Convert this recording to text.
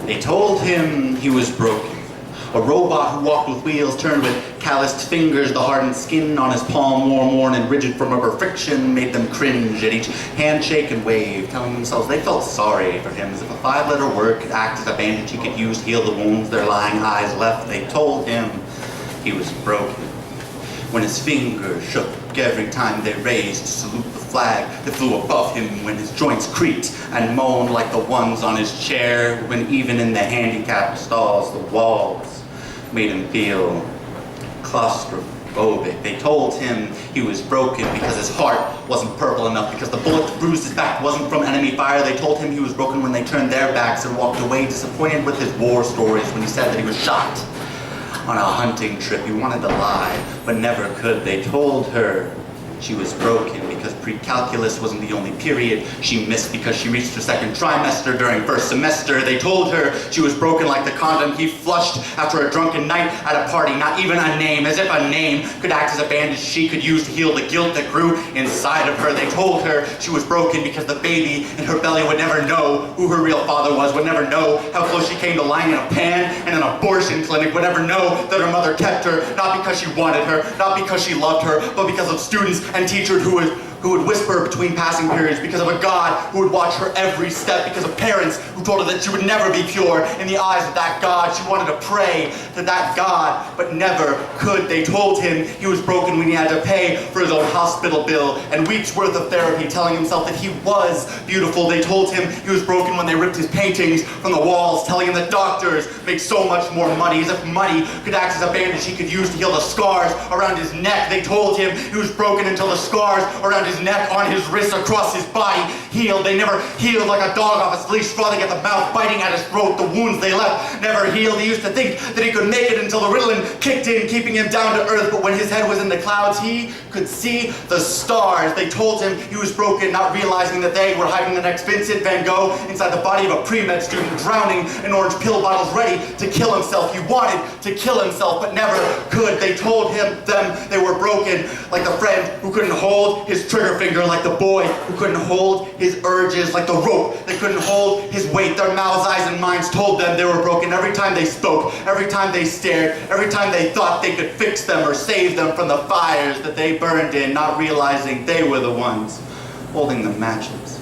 They told him he was broken. A robot who walked with wheels, turned with calloused fingers, the hardened skin on his palm, worn and rigid from rubber friction, made them cringe at each handshake and wave, telling themselves they felt sorry for him, as if a 5-letter word could act as a bandage he could use to heal the wounds their lying eyes left. They told him he was broken. When his fingers shook every time they raised to salute the flag that flew above him, when his joints creaked and moaned like the ones on his chair, when even in the handicapped stalls the walls made him feel claustrophobic. They told him he was broken because his heart wasn't purple enough, because the bullet that bruised his back wasn't from enemy fire. They told him he was broken when they turned their backs and walked away, disappointed with his war stories, when he said that he was shot on a hunting trip. He wanted to lie, but never could. They told her she was broken because pre-calculus wasn't the only period she missed, because she reached her second trimester during first semester. They told her she was broken like the condom he flushed after a drunken night at a party. Not even a name, as if a name could act as a bandage she could use to heal the guilt that grew inside of her. They told her she was broken because the baby in her belly would never know who her real father was, would never know how close she came to lying in a pan in an abortion clinic, would never know that her mother kept her, not because she wanted her, not because she loved her, but because of students and teachers who would whisper between passing periods, because of a God who would watch her every step, because of parents who told her that she would never be pure in the eyes of that God. She wanted to pray to that God, but never could. They told him he was broken when he had to pay for his own hospital bill and weeks worth of therapy, telling himself that he was beautiful. They told him he was broken when they ripped his paintings from the walls, telling him that doctors make so much more money, as if money could act as a bandage he could use to heal the scars around his neck. They told him he was broken until the scars around his neck, on his wrists, across his body healed. They never healed like a dog off his leash, frothing at the mouth, biting at his throat. The wounds they left never healed. He used to think that he could make it until the Ritalin kicked in, keeping him down to earth. But when his head was in the clouds, he could see the stars. They told him he was broken, not realizing that they were hiding the next Vincent van Gogh inside the body of a pre-med student, drowning in orange pill bottles, ready to kill himself. He wanted to kill himself, but never could. They told them they were broken, like the friend who couldn't hold his trigger finger, like the boy who couldn't hold his urges, like the rope that couldn't hold his weight. Their mouths, eyes, and minds told them they were broken every time they spoke, every time they stared, every time they thought they could fix them or save them from the fires that they burned in, not realizing they were the ones holding the matches.